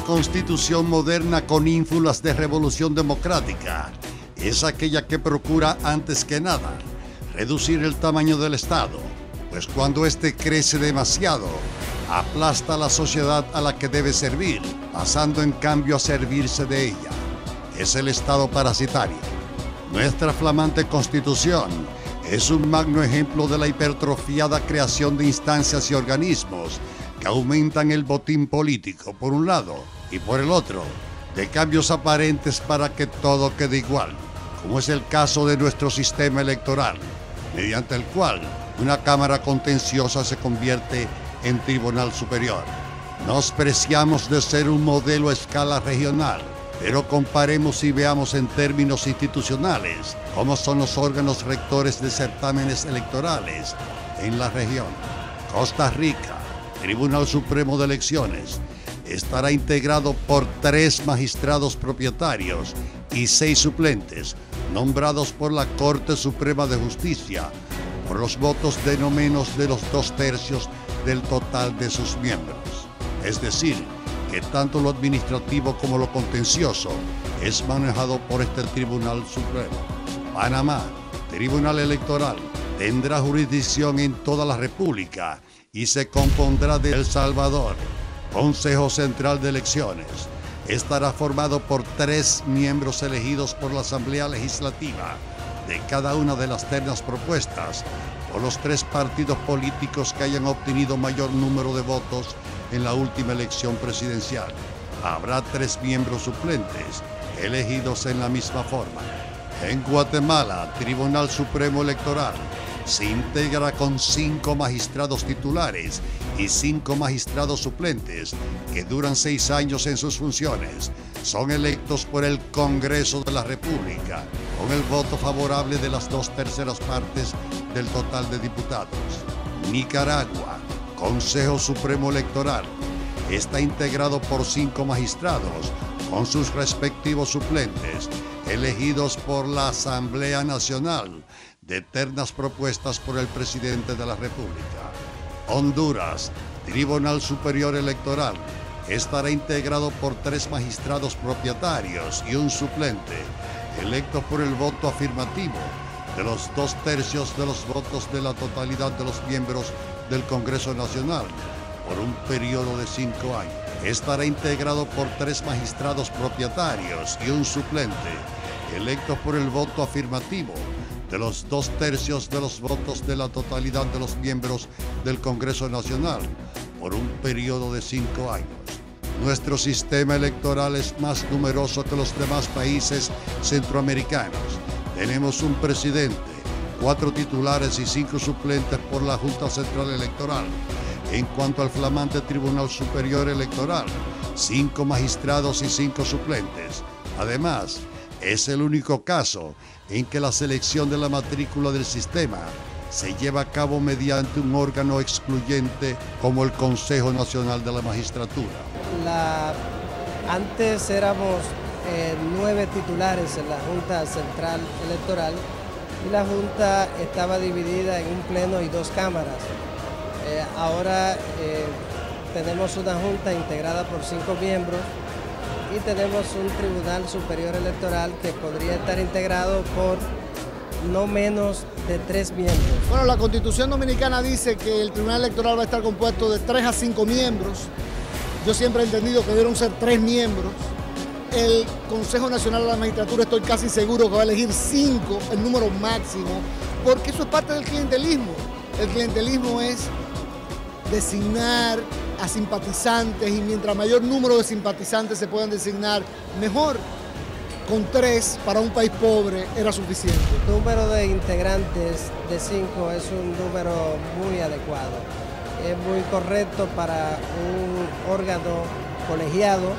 constitución moderna con ínfulas de revolución democrática es aquella que procura, antes que nada, reducir el tamaño del Estado, pues cuando éste crece demasiado, aplasta a la sociedad a la que debe servir, pasando en cambio a servirse de ella. Es el Estado parasitario. Nuestra flamante Constitución es un magno ejemplo de la hipertrofiada creación de instancias y organismos que aumentan el botín político por un lado y por el otro, de cambios aparentes para que todo quede igual, como es el caso de nuestro sistema electoral, mediante el cual una Cámara contenciosa se convierte en Tribunal Superior. Nos preciamos de ser un modelo a escala regional, pero comparemos y veamos en términos institucionales cómo son los órganos rectores de certámenes electorales en la región. Costa Rica, Tribunal Supremo de Elecciones, estará integrado por 3 magistrados propietarios y 6 suplentes, nombrados por la Corte Suprema de Justicia, por los votos de no menos de los 2/3 del total de sus miembros. Es decir, que tanto lo administrativo como lo contencioso es manejado por este Tribunal Supremo. Panamá, Tribunal Electoral, tendrá jurisdicción en toda la República y se compondrá de El Salvador. Consejo Central de Elecciones estará formado por 3 miembros elegidos por la Asamblea Legislativa de cada una de las ternas propuestas por los 3 partidos políticos que hayan obtenido mayor número de votos en la última elección presidencial. Habrá 3 miembros suplentes elegidos en la misma forma. En Guatemala, Tribunal Supremo Electoral se integra con 5 magistrados titulares y 5 magistrados suplentes que duran 6 años en sus funciones. Son electos por el Congreso de la República con el voto favorable de las 2/3 partes del total de diputados. Nicaragua, Consejo Supremo Electoral, está integrado por 5 magistrados con sus respectivos suplentes, elegidos por la Asamblea Nacional de ternas propuestas por el presidente de la República. Honduras, Tribunal Superior Electoral, estará integrado por 3 magistrados propietarios y un suplente, electos por el voto afirmativo de los 2/3 de los votos de la totalidad de los miembros del Congreso Nacional, por un periodo de 5 años. Estará integrado por 3 magistrados propietarios y un suplente, electos por el voto afirmativo de los 2/3 de los votos de la totalidad de los miembros del Congreso Nacional, por un periodo de 5 años. Nuestro sistema electoral es más numeroso que los demás países centroamericanos. Tenemos un presidente, 4 titulares y 5 suplentes por la Junta Central Electoral. En cuanto al flamante Tribunal Superior Electoral, 5 magistrados y 5 suplentes. Además, es el único caso en que la selección de la matrícula del sistema se lleva a cabo mediante un órgano excluyente como el Consejo Nacional de la Magistratura. Antes éramos 9 titulares en la Junta Central Electoral y la Junta estaba dividida en un pleno y 2 cámaras. Ahora tenemos una Junta integrada por 5 miembros y tenemos un Tribunal Superior Electoral que podría estar integrado por no menos de 3 miembros. Bueno, la Constitución Dominicana dice que el Tribunal Electoral va a estar compuesto de 3 a 5 miembros. Yo siempre he entendido que debieron ser 3 miembros. El Consejo Nacional de la Magistratura estoy casi seguro que va a elegir 5, el número máximo, porque eso es parte del clientelismo. El clientelismo es designar a simpatizantes y mientras mayor número de simpatizantes se puedan designar, mejor. Con 3 para un país pobre era suficiente. El número de integrantes de 5 es un número muy adecuado. Es muy correcto para un órgano colegiado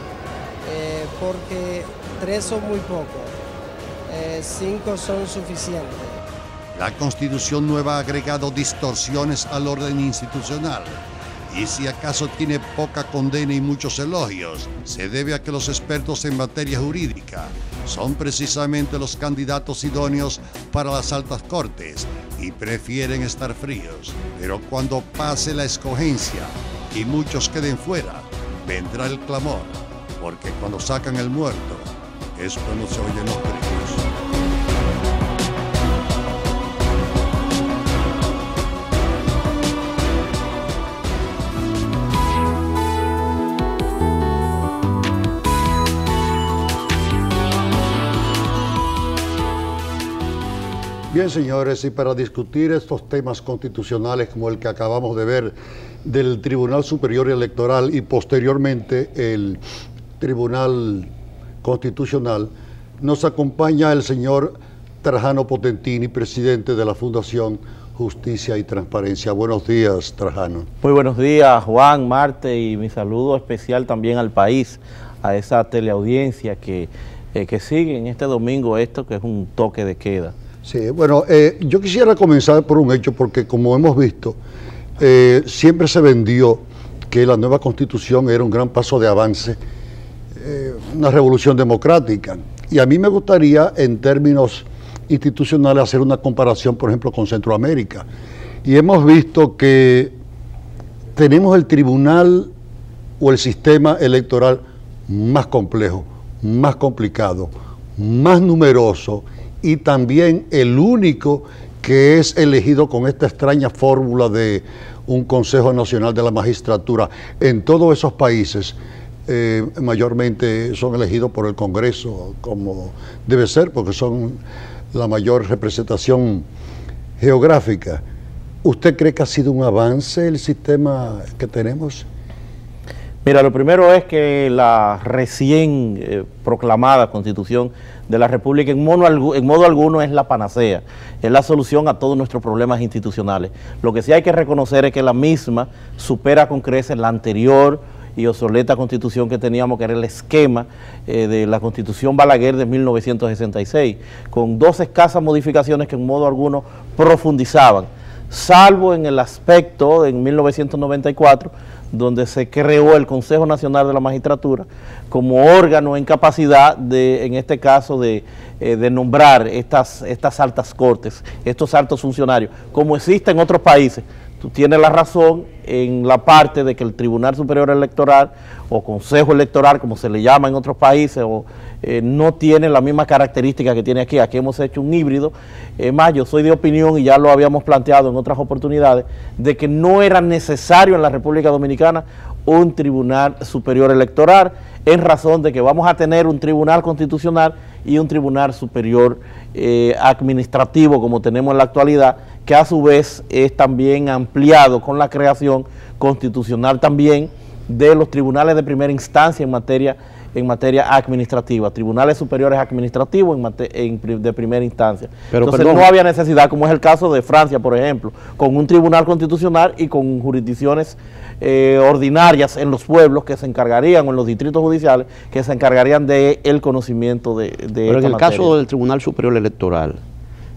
porque 3 son muy pocos, 5 son suficientes. La Constitución nueva ha agregado distorsiones al orden institucional. Y si acaso tiene poca condena y muchos elogios, se debe a que los expertos en materia jurídica son precisamente los candidatos idóneos para las altas cortes y prefieren estar fríos. Pero cuando pase la escogencia y muchos queden fuera, vendrá el clamor, porque cuando sacan el muerto es cuando se oyen los gritos. Bien, señores, y para discutir estos temas constitucionales como el que acabamos de ver del Tribunal Superior Electoral y posteriormente el Tribunal Constitucional, nos acompaña el señor Trajano Potentini, presidente de la Fundación Justicia y Transparencia. Buenos días, Trajano. Muy buenos días, Juan, Marte, y mi saludo especial también al país, a esa teleaudiencia que sigue en este domingo esto que es un toque de queda. Sí, bueno, yo quisiera comenzar por un hecho, porque como hemos visto, siempre se vendió que la nueva Constitución era un gran paso de avance, una revolución democrática. Y a mí me gustaría, en términos institucionales, hacer una comparación, por ejemplo, con Centroamérica. Y hemos visto que tenemos el tribunal o el sistema electoral más complejo, más complicado, más numeroso, y también el único que es elegido con esta extraña fórmula de un Consejo Nacional de la Magistratura. En todos esos países mayormente son elegidos por el Congreso, como debe ser, porque son la mayor representación geográfica. ¿Usted cree que ha sido un avance el sistema que tenemos? Mira, lo primero es que la recién proclamada Constitución de la República en modo alguno es la panacea, es la solución a todos nuestros problemas institucionales. Lo que sí hay que reconocer es que la misma supera con creces la anterior y obsoleta Constitución que teníamos, que era el esquema de la Constitución Balaguer de 1966, con dos escasas modificaciones que en modo alguno profundizaban, salvo en el aspecto en 1994, donde se creó el Consejo Nacional de la Magistratura como órgano en capacidad de, en este caso, de nombrar estas altas cortes, estos altos funcionarios, como existe en otros países. Tú tienes la razón en la parte de que el Tribunal Superior Electoral o Consejo Electoral, como se le llama en otros países, no tiene la misma característica que tiene aquí. Aquí hemos hecho un híbrido. Más, yo soy de opinión, y ya lo habíamos planteado en otras oportunidades, de que no era necesario en la República Dominicana un Tribunal Superior Electoral, en razón de que vamos a tener un Tribunal Constitucional y un Tribunal Superior Administrativo, como tenemos en la actualidad, que a su vez es también ampliado con la creación constitucional también de los tribunales de primera instancia en materia administrativa, tribunales superiores administrativos de primera instancia. Pero entonces no había necesidad, como es el caso de Francia, por ejemplo, con un tribunal constitucional y con jurisdicciones ordinarias en los pueblos que se encargarían, o en los distritos judiciales, que se encargarían del conocimiento de Pero en el caso del Tribunal Superior Electoral,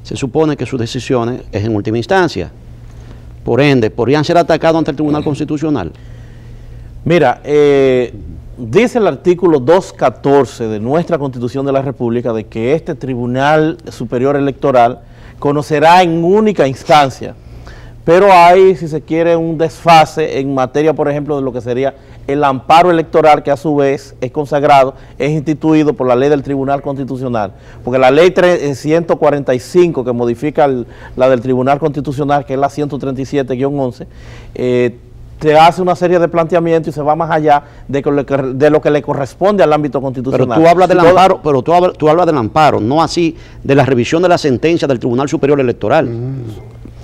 se supone que sus decisiones es en última instancia. Por ende, ¿podrían ser atacados ante el Tribunal Constitucional? Mira, dice el artículo 214 de nuestra Constitución de la República de que este Tribunal Superior Electoral conocerá en única instancia, pero hay, si se quiere, un desfase en materia, por ejemplo, de lo que sería el amparo electoral, que a su vez es consagrado, es instituido por la ley del Tribunal Constitucional, porque la ley 145 que modifica la del Tribunal Constitucional, que es la 137-11, te hace una serie de planteamientos y se va más allá de lo que le corresponde al ámbito constitucional. Pero tú hablas del amparo, tú hablas del amparo, no así de la revisión de la sentencia del Tribunal Superior Electoral.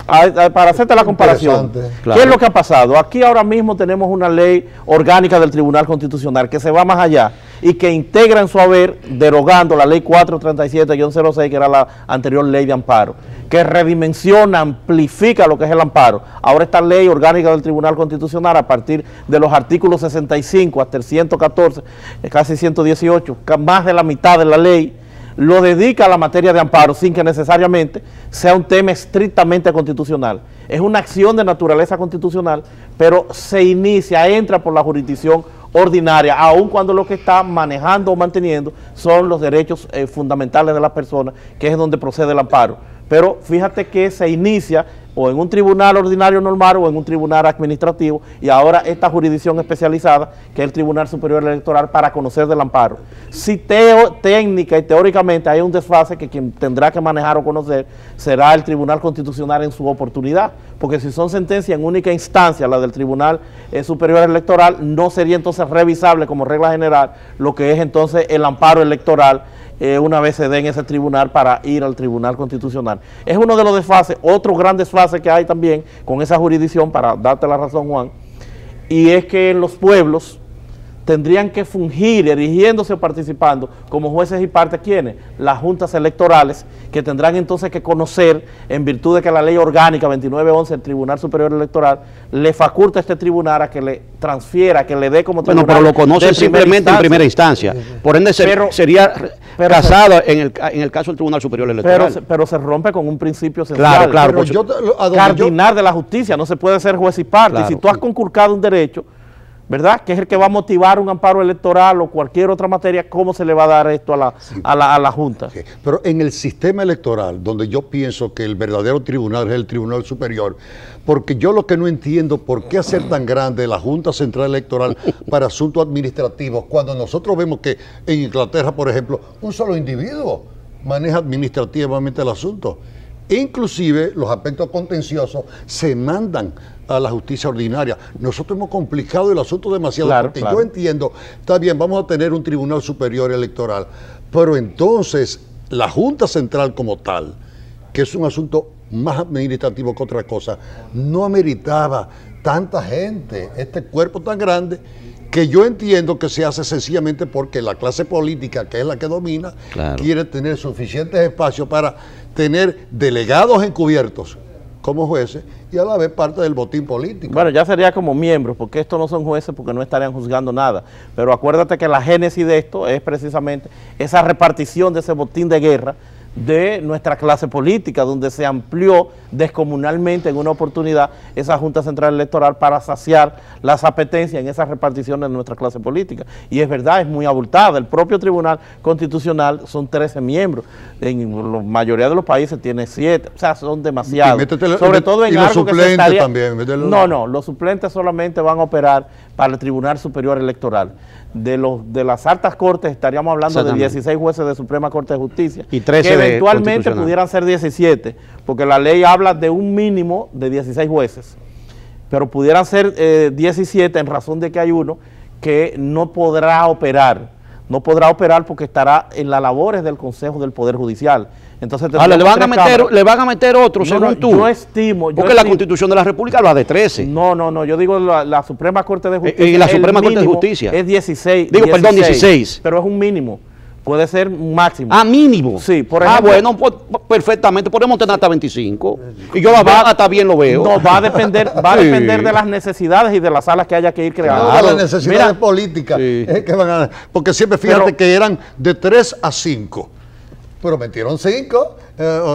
Para hacerte la comparación, claro. ¿Qué es lo que ha pasado? Aquí ahora mismo tenemos una ley orgánica del Tribunal Constitucional que se va más allá y que integra en su haber, derogando la ley 437-06, que era la anterior ley de amparo, que redimensiona, amplifica lo que es el amparo. Ahora esta ley orgánica del Tribunal Constitucional, a partir de los artículos 65 hasta el 114, casi 118, más de la mitad de la ley, lo dedica a la materia de amparo sin que necesariamente sea un tema estrictamente constitucional. Es una acción de naturaleza constitucional, pero se inicia, entra por la jurisdicción ordinaria, aun cuando lo que está manejando o manteniendo son los derechos fundamentales de las personas, que es donde procede el amparo. Pero fíjate que se inicia o en un tribunal ordinario normal o en un tribunal administrativo, y ahora esta jurisdicción especializada, que es el Tribunal Superior Electoral, para conocer del amparo. Si técnica y teóricamente hay un desfase, que quien tendrá que manejar o conocer será el Tribunal Constitucional en su oportunidad, porque si son sentencias en única instancia, la del Tribunal Superior Electoral, no sería entonces revisable como regla general lo que es entonces el amparo electoral una vez se dé en ese tribunal para ir al Tribunal Constitucional. Es uno de los desfases, otro gran desfase que hay también con esa jurisdicción, para darte la razón, Juan, y es que en los pueblos tendrían que fungir, erigiéndose o participando como jueces y partes, ¿quiénes? Las juntas electorales, que tendrán entonces que conocer, en virtud de que la ley orgánica 2911 del Tribunal Superior Electoral le faculta a este tribunal a que le transfiera, que le dé como tribunal. Bueno, pero lo conoce simplemente en primera instancia. Por ende, sería casado en el caso del Tribunal Superior Electoral. Pero se rompe con un principio esencial. Claro. Cardinal de la justicia, no se puede ser juez y parte. Claro. Y si tú has conculcado un derecho, ¿verdad?, que es el que va a motivar un amparo electoral o cualquier otra materia, ¿cómo se le va a dar esto a la Junta? Sí. Pero en el sistema electoral, donde yo pienso que el verdadero tribunal es el Tribunal Superior, porque yo lo que no entiendo, ¿por qué hacer tan grande la Junta Central Electoral para asuntos administrativos, cuando nosotros vemos que en Inglaterra, por ejemplo, un solo individuo maneja administrativamente el asunto? Inclusive los aspectos contenciosos se mandan a la justicia ordinaria. Nosotros hemos complicado el asunto demasiado, porque yo entiendo, está bien, vamos a tener un Tribunal Superior Electoral, pero entonces la Junta Central como tal, que es un asunto más administrativo que otra cosa, no ameritaba tanta gente, este cuerpo tan grande, que yo entiendo que se hace sencillamente porque la clase política, que es la que domina, quiere tener suficientes espacios para tener delegados encubiertos como jueces y a la vez parte del botín político. Bueno, ya sería como miembros, porque estos no son jueces, porque no estarían juzgando nada. Pero acuérdate que la génesis de esto es precisamente esa repartición de ese botín de guerra de nuestra clase política, donde se amplió descomunalmente en una oportunidad esa Junta Central Electoral para saciar las apetencias en esas reparticiones de nuestra clase política. Y es verdad, es muy abultada. El propio Tribunal Constitucional son 13 miembros. En la mayoría de los países tiene 7. O sea, son demasiados. Sobre todo en algo que se estaría... también. No, los suplentes solamente van a operar para el Tribunal Superior Electoral. De las altas cortes estaríamos hablando de 16 jueces de Suprema Corte de Justicia, y 13 que eventualmente pudieran ser 17, porque la ley habla de un mínimo de 16 jueces, pero pudieran ser 17 en razón de que hay uno que no podrá operar porque estará en las labores del Consejo del Poder Judicial. Entonces le van a meter otro, según tú. Yo estimo. Porque la Constitución de la República habla de 13. No, yo digo la Suprema Corte de Justicia. Y la Suprema Corte de Justicia es 16. Perdón, 16. Pero es un mínimo. Puede ser un máximo. ¿Ah, mínimo? Sí, por ejemplo. Bueno, perfectamente. Podemos tener hasta 25. Y yo hasta bien lo veo. No, va a depender de las necesidades y de las salas que haya que ir creando. No, las necesidades políticas. Es que van a, porque siempre fíjate que eran de 3 a 5. Pero metieron 5.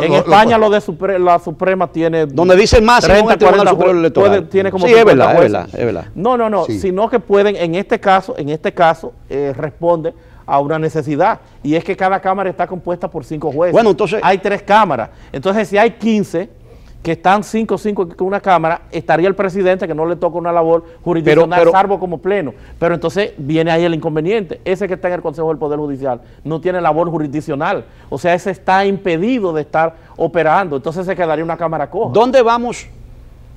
En España la Suprema tiene... Donde dice más 30, 40 electoral. Tiene como sí, es verdad. No, sí. Sino que pueden, en este caso, responde a una necesidad, y es que cada cámara está compuesta por 5 jueces. Bueno, entonces... Hay 3 cámaras. Entonces, si hay 15 que están 5 con una cámara, estaría el presidente, que no le toca una labor jurisdiccional, salvo como pleno. Pero entonces viene ahí el inconveniente. Ese que está en el Consejo del Poder Judicial no tiene labor jurisdiccional. O sea, ese está impedido de estar operando. Entonces se quedaría una cámara coja. ¿Dónde vamos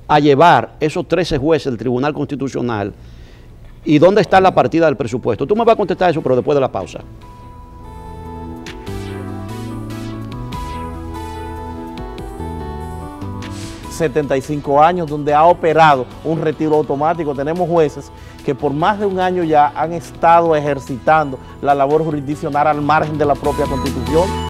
a llevar esos 13 jueces del Tribunal Constitucional? ¿Y dónde está la partida del presupuesto? Tú me vas a contestar eso, pero después de la pausa. ...75 años donde ha operado un retiro automático. Tenemos jueces que por más de un año ya han estado ejercitando la labor jurisdiccional al margen de la propia Constitución.